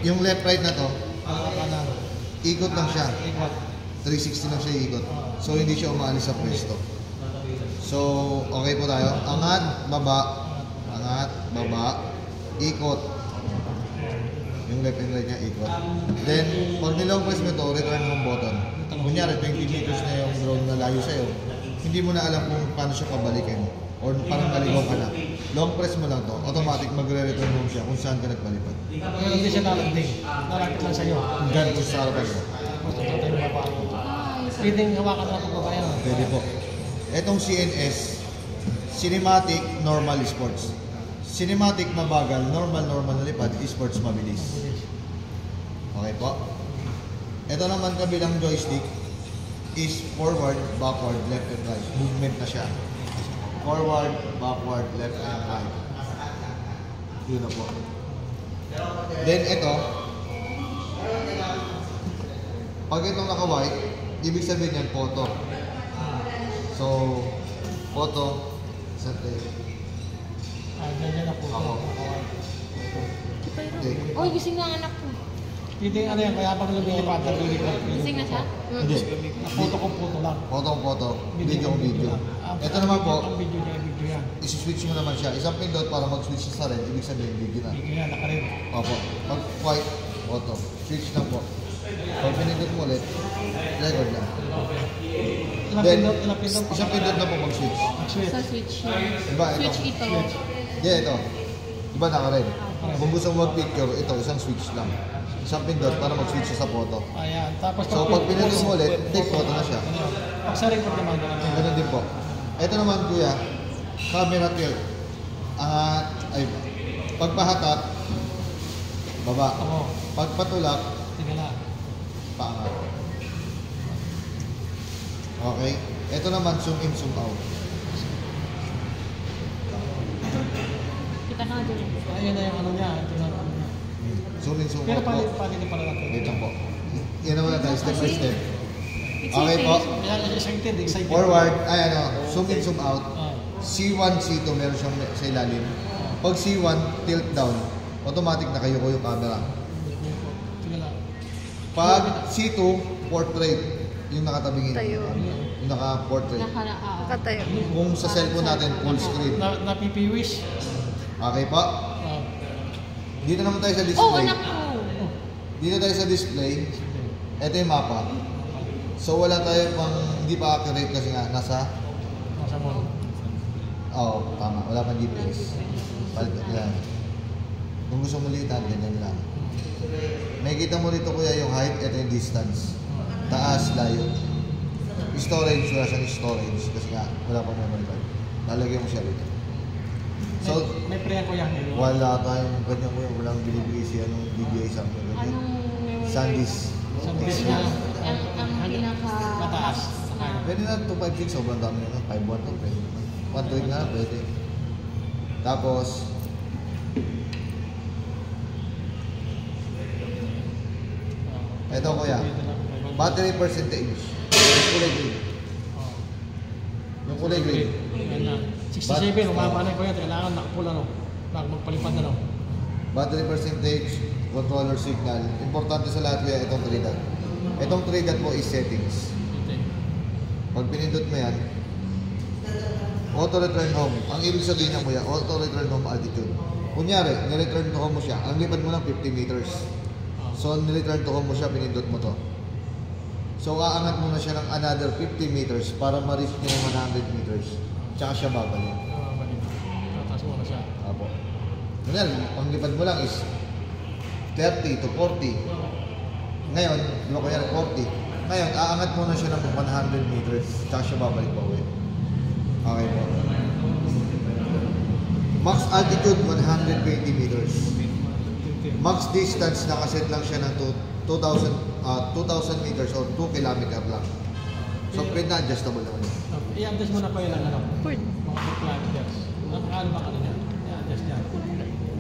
Yung left-right na to, kanan. ikot lang siya. Ikot. 360 lang siya ikot. So, hindi siya umaalis sa pwesto. So, okay po tayo. Angat, baba. Angat, baba. Ikot. Yung left and right niya, ikot. Then, pag nilong press mo ito, return home button. Kunyari, 20 meters na yung drone na layo sa'yo. Hindi mo na alam kung paano siya pabalikin. Or parang naligaw ka na. Long press mo lang to, automatic magre-return home siya kung saan ka nagpalipad. Hindi siya nalanting. Nalapit lang sa'yo. Ganito sa harapan mo. Pwedeng hawakan na pag babayan. Pwede po. Etong CNS, Cinematic Normal Sports. Cinematic mabagal, normal na lipad, sports mabilis. Okay po. Ito naman kabilang joystick is forward, backward, left and right. Movement na siya. Forward, backward, left and right. Yun na po. Then ito, pag itong naka-white, ibig sabihin yan, photo. So, photo, sante. Ganyan na po. Ako. Oy, gising na ang anak ko. Hindi ano yan, kaya pag lumilipad, naglilipad. Gising na siya? Hindi. Photo kong photo lang. Photo, video kong video. Ito naman po, Ang video niya, video yan. isi-switch mo naman siya. Isang pindot para mag-switch sa red, ibig sabihin video na. Video yan, nakarin. Opo. Pag white, photo. Switch lang po. Pag pinindot mo ulit, record lang. Then, isang pindot na po mag-switch. Sa switch. Diba, ito? Switch ito. Yeah, ito. Diba naka-red? Kung gusto mo mag-picture, ito, isang switch lang. Isang pindot para mag-switch siya sa photo. Ayan, tapos So, pag pinindot mo ulit, take photo na siya. Pag sa record naman, Ganun din po. Ito naman, kuya, camera tilt. Ay, pagpahatak, baba. ako, Pagpatulak, tingala. paangat. Okay. Ito naman, zoom in, zoom out. Kita na nga dyan. Ayan na yung ano niya, ito na ano niya. Zoom in, zoom Pero out po. pati din pala natin. Wait lang po. Yan naman na tayo, step by step. Okay po. Kaya excited. Forward, ay ano, zoom in, zoom out. Ah, C1, C2, meron siyang sa ilalim. Pag C1, tilt down, automatic nakayuko yung camera. tingala. Pag C2, portrait, yung nakatabingin. Tayo. Yung naka-portrait. Katayo. Kung sa cellphone natin, full screen. Napipiwish. Okay pa? Ah, Dito naman tayo sa Oh, display. anak ko. Dito tayo sa display. Ito yung mapa. So wala tayo pang, hindi pa accurate kasi nga, nasa, nasa mo. tama, wala pang GPS. Palit yan. Kung gusto mo litan, ganyan lang. May kita mo rito kuya yung height, ito yung distance. Taas, layo. Storage, wala siyang storage kasi nga, wala pang memory card. Lalagyan mo siya rito. So, May pre ko yan. wala tayong ganyan kuya, walang binibigay siya ng DBA sa amin. Anong memory card? Sandisk. Sandisk na. Ang pinaka... Mataas. Pwede na 256, sobrang dami na. 512 to, pwede. 128 na, pwede. Tapos, eto kuya, battery percentage. Yung kulay green. Yung kulay green. 67, umama na ko yan. Kailangan nakapula no. Magpalipad na no. Battery percentage, controller signal. Importante sa lahat kuya, itong 3 dot. Itong 3 dot po is settings. Pag pinindot mo yan, auto return home. Ang ibig sabihin niya kuya, auto return home altitude. Kunyari, nireturn to home mo siya, ang lipad mo lang 50 meters. So, nireturn to home mo siya, pinindot mo to. So, aangat mo na siya ng another 50 meters para ma-reach niya yung 100 meters. Tsaka siya babalik. Tatas mo na siya. Apo. Kunyari, ang lipad mo lang is 30 to 40. Ngayon, di ba kunyari 40. Ngayon, aangat mo na siya ng 100 meters. Tsaka siya babalik pa uwi. Okay po. Max altitude, 120 meters. Max distance, nakaset lang siya ng 2,000 meters or 2 kilometer lang. So, pwede na adjustable naman yun. I-adjust mo na pa yun ang ano. Pwede. Mga kilometers. Ano ba ka niya? I-adjust niya.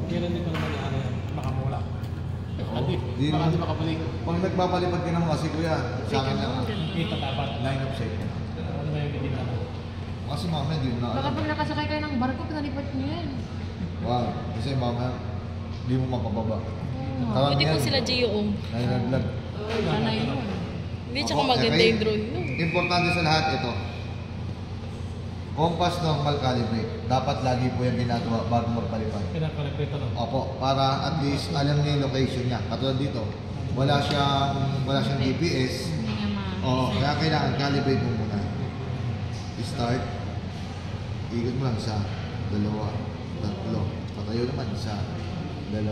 Kailan din ko naman i-ano yan. Baka mawala. Di Baka naman. di makabalik. Pag nagpapalipad ka ng kasi kuya, sa akin lang. Kita dapat. Line of sight. Ano ba yung kita na? Kasi mamaya, hindi na Baka alam. pag nakasakay kayo ng barko, pinalipad niyo yan. Wow. Kasi mamaya, Hindi mo mapababa. Pwede ko sila Gioong. Nalaglag. Sana yun. Hindi, tsaka Ako, maganda okay. yung drone yun. Importante sa lahat ito. Compass normal calibrate. Dapat lagi po yung ginagawa bago magpalipad. Pinakalibrito lang. Opo, para at least alam niya yung location niya. Katulad dito, wala siyang GPS. Hindi nga ma... Oo, kaya kailangan calibrate mo muna. Start. Ikot mo lang sa 2, 3. Patayo naman sa 2, 3.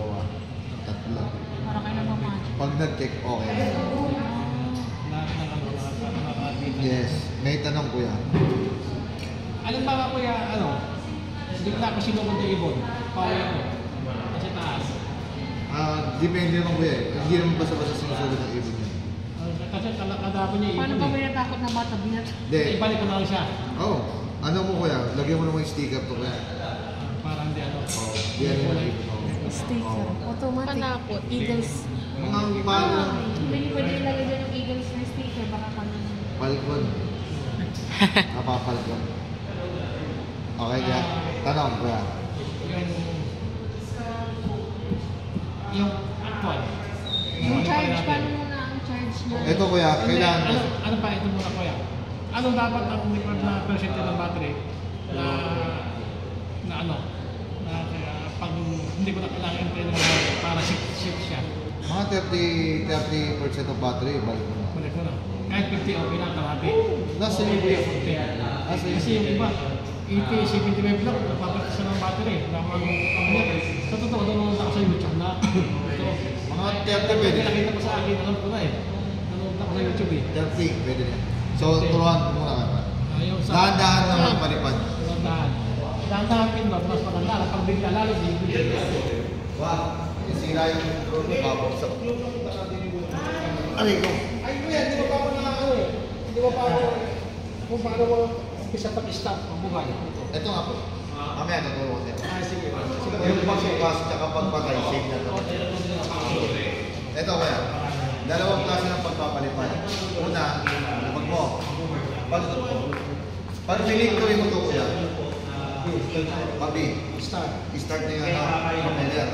Para kayo nagmamagic. Pag nag-check, okay na. Yes, may tanong kuya. Alam ba kuya, bigla ko sinumunod yung ibon. Power ko. Kasi taas. Depende naman kuya eh. Hindi naman basta-basta sinusunod ng ibon niya. Kasi kadako niya ibon. Paano ba may natakot na bata binat? Hindi. Ibalik ko na lang siya. Ano mo kuya? Lagyan mo naman yung sticker to kuya. Para hindi Di ano yung ibon. Sticker. Automatic. Panakot. Eagles. Mga paano? Hindi pwede ilagay doon yung Eagles na sticker. Baka kung Palkon. Napapalkon. Okay kaya? Tanong kuya. Yung actual. yung charge, paano muna ang charge na? Ito kuya, kailangan Ano pa ito muna kuya? Anong dapat ang record na percentage ng battery na kaya pag hindi ko na kailangan i-train ng battery para shift siya. mga 30% of battery, balik mo na. Balik ko na. Kahit 50 okay na, kalahati. Nasa iyo kuya. Nasa iyo. Kasi yung iba, 80, 75 lang, napapalit siya ng battery. Sa totoo, nanonood ako sa YouTube na. Ito, Mga 30 pwede. nakita ko sa akin, alam ko na eh. Nanonood ako sa YouTube eh. 30 pwede na. So, turuan ko muna ka. Yung sa... Dahan-dahan lang magpalipad. Dahan-dahan. Dahan-dahan pinbag, mas maganda. Pag bigla, lalo di. Wow, sira yung drone mo, babagsak. Aray ko. Ay, kuya, hindi mo pa ako hindi mo pa ako kung paano mo umpisa pag-stop ang buhay. Ito nga po. Mamaya tuturo ko sa'yo. Sige. Yung pagbukas tsaka pagpatay, same na to. Ito kaya, dalawang klase ng pagpapalipad. Una, pag pinictory mo ito kuya, start na yung propeller.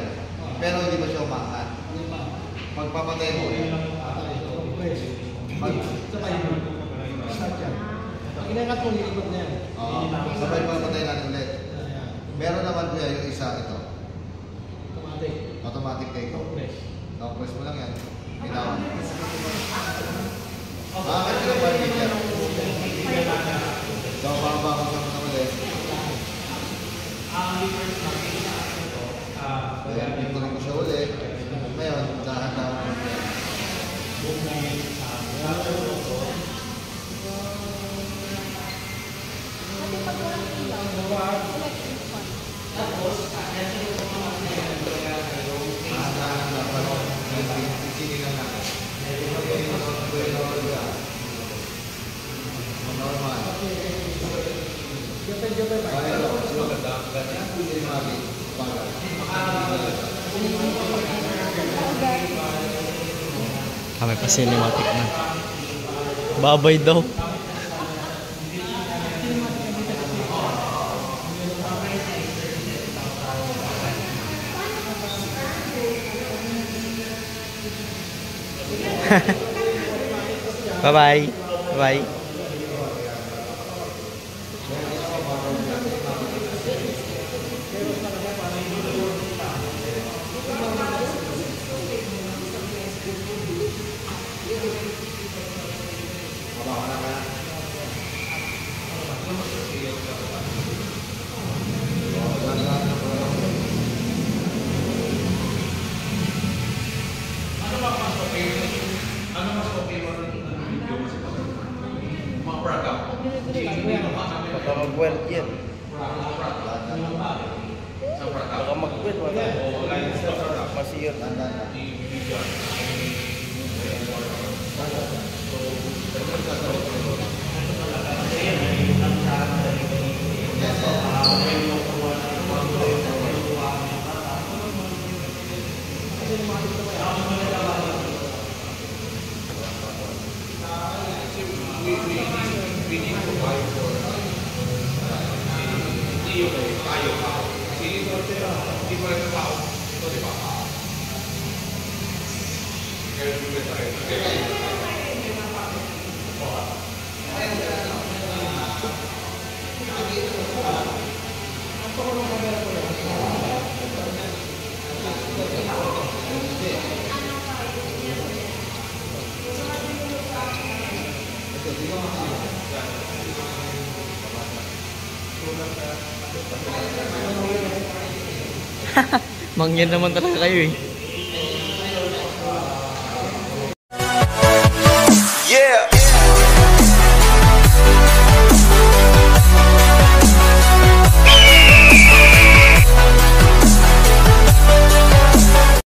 Pero hindi ba siya umaangat? Pagpapatay mo, Start yan. Pag inangat mo, nilibot na yan. sabay papatay natin ulit. Meron naman kuya yung isa, ito. Automatic. Automatic take off. Press. Press mo lang yan. Binawan. Bakit ka ba yan? So, bababa ko sa mga ulit. Ayan, pinturin ko siya ulit. Ngayon, dahan-dahan. Kasi pag walang ilaw, electric fan. Kami pa cinematic na. Babay daw. Bye-bye. Bye. Baka mag-weld yan. Baka mag-weld. Masiyot. Mangyan naman talaga kayo eh.